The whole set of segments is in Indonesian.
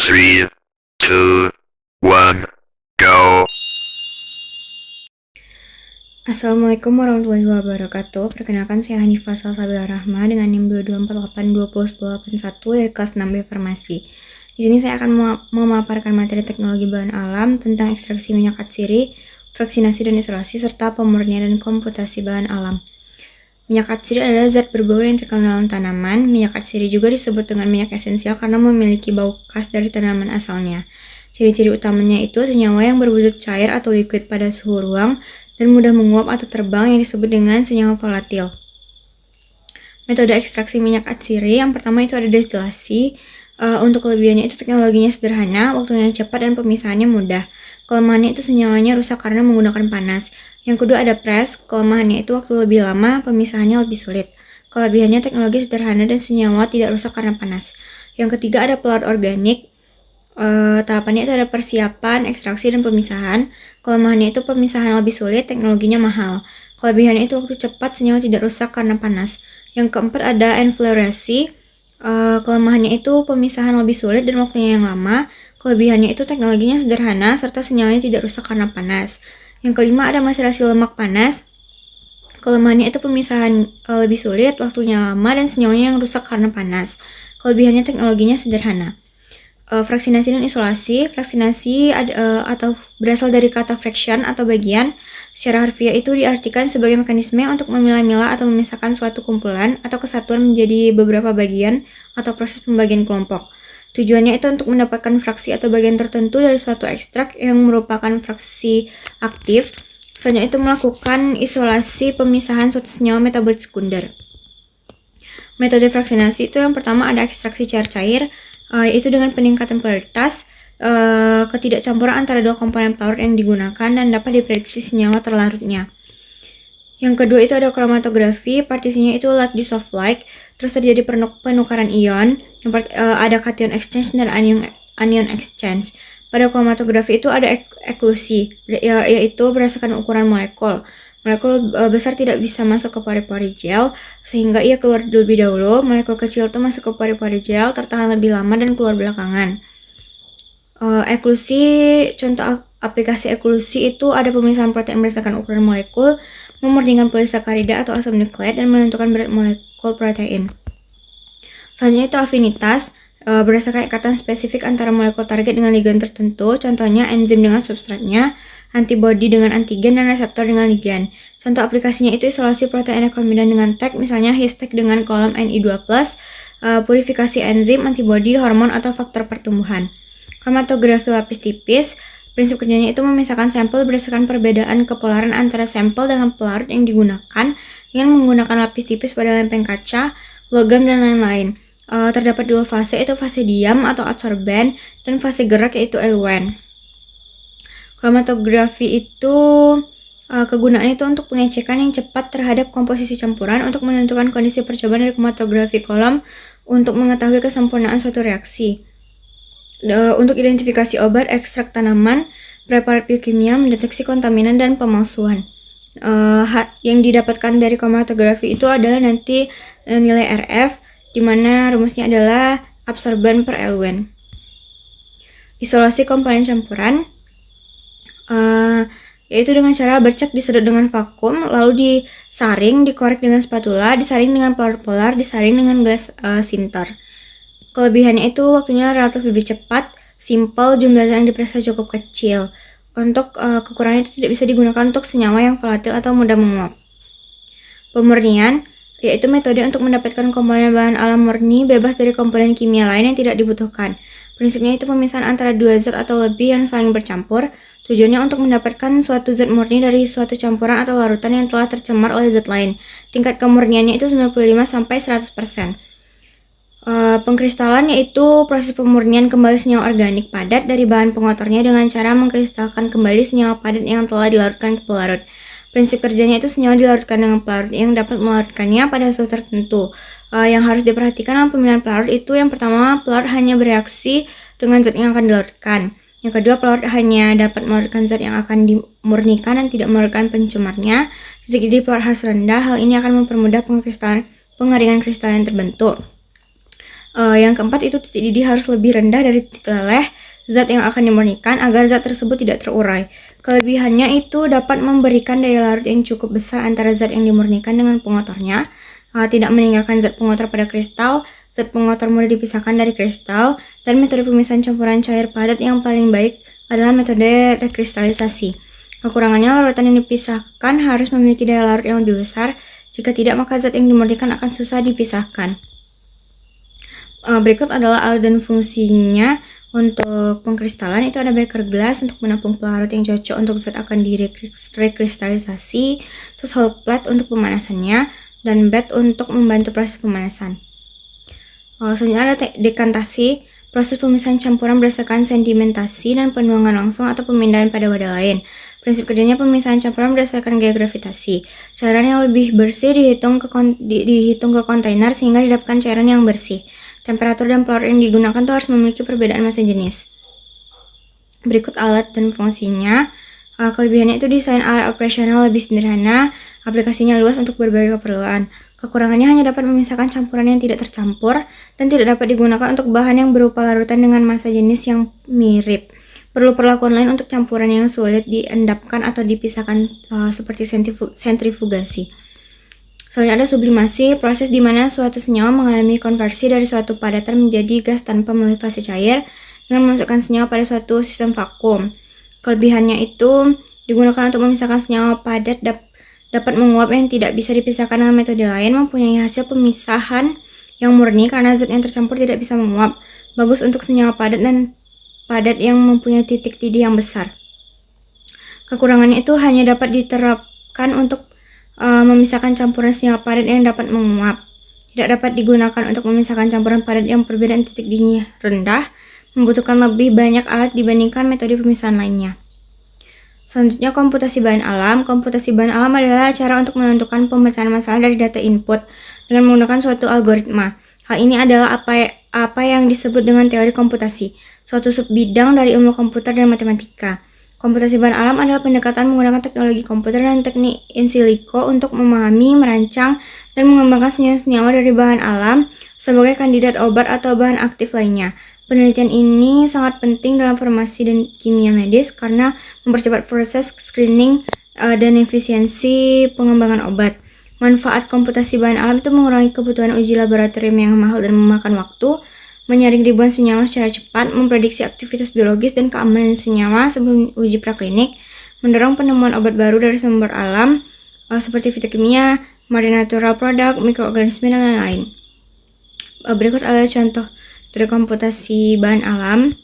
3, 2, 1, go. Assalamualaikum warahmatullahi wabarakatuh. Perkenalkan, saya Hanifah Salsabila Rahma dengan NIM 224821081 dari kelas 6B Farmasi. Di sini saya akan memaparkan materi teknologi bahan alam tentang ekstraksi minyak atsiri, fraksinasi dan isolasi, serta pemurnian dan komputasi bahan alam. Minyak atsiri adalah zat berbau yang terkandung dalam tanaman. Minyak atsiri juga disebut dengan minyak esensial karena memiliki bau khas dari tanaman asalnya. Ciri-ciri utamanya itu senyawa yang berwujud cair atau liquid pada suhu ruang dan mudah menguap atau terbang yang disebut dengan senyawa volatil. Metode ekstraksi minyak atsiri yang pertama itu ada destilasi. Untuk kelebihannya itu teknologinya sederhana, waktunya cepat dan pemisahannya mudah. Kelemahannya itu senyawanya rusak karena menggunakan panas. Yang kedua ada press, kelemahannya itu waktu lebih lama, pemisahannya lebih sulit. Kelebihannya teknologi sederhana dan senyawa tidak rusak karena panas. Yang ketiga ada pelarut organik. Tahapannya itu ada persiapan, ekstraksi, dan pemisahan. Kelemahannya itu pemisahan lebih sulit, teknologinya mahal. Kelebihannya itu waktu cepat, senyawa tidak rusak karena panas. Yang keempat ada enfluoresi. Kelemahannya itu pemisahan lebih sulit dan waktunya yang lama. Kelebihannya itu teknologinya sederhana serta senyawanya tidak rusak karena panas. Yang kelima ada maserasi lemak panas. Kelemahannya itu pemisahan lebih sulit, waktunya lama, dan senyawanya yang rusak karena panas. Kelebihannya teknologinya sederhana. Fraksinasi dan isolasi. Fraksinasi atau berasal dari kata fraction atau bagian. Secara harfiah itu diartikan sebagai mekanisme untuk memilah-milah atau memisahkan suatu kumpulan atau kesatuan menjadi beberapa bagian atau proses pembagian kelompok. Tujuannya itu untuk mendapatkan fraksi atau bagian tertentu dari suatu ekstrak yang merupakan fraksi aktif. Selanjutnya itu melakukan isolasi pemisahan suatu senyawa metabolit sekunder. Metode fraksinasi itu yang pertama ada ekstraksi cair-cair, yaitu dengan peningkatan polaritas, ketidakcampuran antara dua komponen pelarut yang digunakan dan dapat diprediksi senyawa terlarutnya. Yang kedua itu ada kromatografi, partisinya itu like dissolved like, terus terjadi penukaran ion, ada cation exchange dan anion exchange. Pada kromatografi itu ada eklusi, yaitu berdasarkan ukuran molekul. Molekul besar tidak bisa masuk ke pori-pori gel, sehingga ia keluar lebih dahulu. Molekul kecil itu masuk ke pori-pori gel, tertahan lebih lama dan keluar belakangan. Eklusi, contoh aplikasi eklusi itu ada pemisahan protein berdasarkan ukuran molekul, memurnikan polisakarida atau asam nukleat, dan menentukan berat molekul protein. Selanjutnya itu afinitas, berdasarkan ikatan spesifik antara molekul target dengan ligand tertentu, contohnya enzim dengan substratnya, antibodi dengan antigen, dan reseptor dengan ligand. Contoh aplikasinya itu isolasi protein rekombinan dengan tag, misalnya His-tag dengan kolom Ni2+, purifikasi enzim, antibodi, hormon, atau faktor pertumbuhan. Kromatografi lapis tipis, prinsip kerjanya itu memisahkan sampel berdasarkan perbedaan kepolaran antara sampel dengan pelarut yang digunakan dengan menggunakan lapis tipis pada lempeng kaca, logam, dan lain-lain. Terdapat dua fase, itu fase diam atau adsorben dan fase gerak yaitu eluen. Kromatografi itu kegunaannya itu untuk pengecekan yang cepat terhadap komposisi campuran untuk menentukan kondisi percobaan dari kromatografi kolom untuk mengetahui kesempurnaan suatu reaksi. Untuk identifikasi obat, ekstrak tanaman, preparat biokimia, mendeteksi kontaminan, dan pemalsuan. Yang didapatkan dari kromatografi itu adalah nanti nilai RF, di mana rumusnya adalah absorban per eluen. Isolasi komponen campuran, yaitu dengan cara bercak disedot dengan vakum, lalu disaring, dikorek dengan spatula, disaring dengan pelarut polar, disaring dengan gelas sinter. Kelebihannya itu waktunya relatif lebih cepat, simpel, jumlah zat yang diperiksa cukup kecil. Untuk kekurangannya itu tidak bisa digunakan untuk senyawa yang volatil atau mudah menguap. Pemurnian, yaitu metode untuk mendapatkan komponen bahan alam murni bebas dari komponen kimia lain yang tidak dibutuhkan. Prinsipnya itu pemisahan antara dua zat atau lebih yang saling bercampur. Tujuannya untuk mendapatkan suatu zat murni dari suatu campuran atau larutan yang telah tercemar oleh zat lain. Tingkat kemurniannya itu 95-100%. Pengkristalan yaitu proses pemurnian kembali senyawa organik padat dari bahan pengotornya dengan cara mengkristalkan kembali senyawa padat yang telah dilarutkan ke pelarut. Prinsip kerjanya itu senyawa dilarutkan dengan pelarut yang dapat melarutkannya pada suhu tertentu. Yang harus diperhatikan dalam pemilihan pelarut itu yang pertama, pelarut hanya bereaksi dengan zat yang akan dilarutkan. Yang kedua, pelarut hanya dapat melarutkan zat yang akan dimurnikan dan tidak melarutkan pencemarnya. Jadi pelarut harus rendah. Hal ini akan mempermudah pengeringan kristal yang terbentuk. Yang keempat itu titik didih harus lebih rendah dari titik leleh zat yang akan dimurnikan agar zat tersebut tidak terurai. Kelebihannya itu dapat memberikan daya larut yang cukup besar antara zat yang dimurnikan dengan pengotornya, tidak meninggalkan zat pengotor pada kristal, zat pengotor mudah dipisahkan dari kristal, dan metode pemisahan campuran cair padat yang paling baik adalah metode rekristalisasi. Kekurangannya, larutan yang dipisahkan harus memiliki daya larut yang lebih besar. Jika tidak, maka zat yang dimurnikan akan susah dipisahkan. Berikut adalah alat dan fungsinya. Untuk pengkristalan itu ada beker gelas untuk menampung pelarut yang cocok untuk zat akan direkristalisasi, terus hot plate untuk pemanasannya, dan bed untuk membantu proses pemanasan. Selanjutnya ada dekantasi, proses pemisahan campuran berdasarkan sedimentasi dan penuangan langsung atau pemindahan pada wadah lain. Prinsip kerjanya pemisahan campuran berdasarkan gaya gravitasi. Cairan yang lebih bersih dihitung ke kontainer sehingga didapatkan cairan yang bersih. Temperatur dan pelarut yang digunakan itu harus memiliki perbedaan massa jenis. Berikut alat dan fungsinya. Kelebihannya itu desain alat operasional lebih sederhana, aplikasinya luas untuk berbagai keperluan. Kekurangannya hanya dapat memisahkan campuran yang tidak tercampur dan tidak dapat digunakan untuk bahan yang berupa larutan dengan massa jenis yang mirip. Perlu perlakuan lain untuk campuran yang sulit diendapkan atau dipisahkan seperti sentrifugasi. Selanjutnya ada sublimasi, proses di mana suatu senyawa mengalami konversi dari suatu padatan menjadi gas tanpa melalui fase cair dengan memasukkan senyawa pada suatu sistem vakum. Kelebihannya itu digunakan untuk memisahkan senyawa padat dapat menguap yang tidak bisa dipisahkan dengan metode lain, mempunyai hasil pemisahan yang murni karena zat yang tercampur tidak bisa menguap. Bagus untuk senyawa padat dan padat yang mempunyai titik didih yang besar. Kekurangannya itu hanya dapat diterapkan untuk memisahkan campuran senyawa padat yang dapat menguap. Tidak dapat digunakan untuk memisahkan campuran padat yang perbedaan titik didihnya rendah, membutuhkan lebih banyak alat dibandingkan metode pemisahan lainnya. Selanjutnya komputasi bahan alam. Komputasi bahan alam adalah cara untuk menentukan pemecahan masalah dari data input dengan menggunakan suatu algoritma. Hal ini adalah apa yang disebut dengan teori komputasi, suatu subbidang dari ilmu komputer dan matematika. Komputasi bahan alam adalah pendekatan menggunakan teknologi komputer dan teknik in silico untuk memahami, merancang, dan mengembangkan senyawa-senyawa dari bahan alam sebagai kandidat obat atau bahan aktif lainnya. Penelitian ini sangat penting dalam farmasi dan kimia medis karena mempercepat proses screening dan efisiensi pengembangan obat. Manfaat komputasi bahan alam itu mengurangi kebutuhan uji laboratorium yang mahal dan memakan waktu, menyaring ribuan senyawa secara cepat, memprediksi aktivitas biologis dan keamanan senyawa sebelum uji praklinik, mendorong penemuan obat baru dari sumber alam seperti fisikimia, marine natural product, mikroorganisme, dan lain-lain. Berikut adalah contoh dari komputasi bahan alam.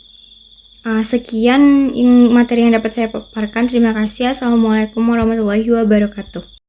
Sekian materi yang dapat saya paparkan. Terima kasih. Assalamualaikum warahmatullahi wabarakatuh.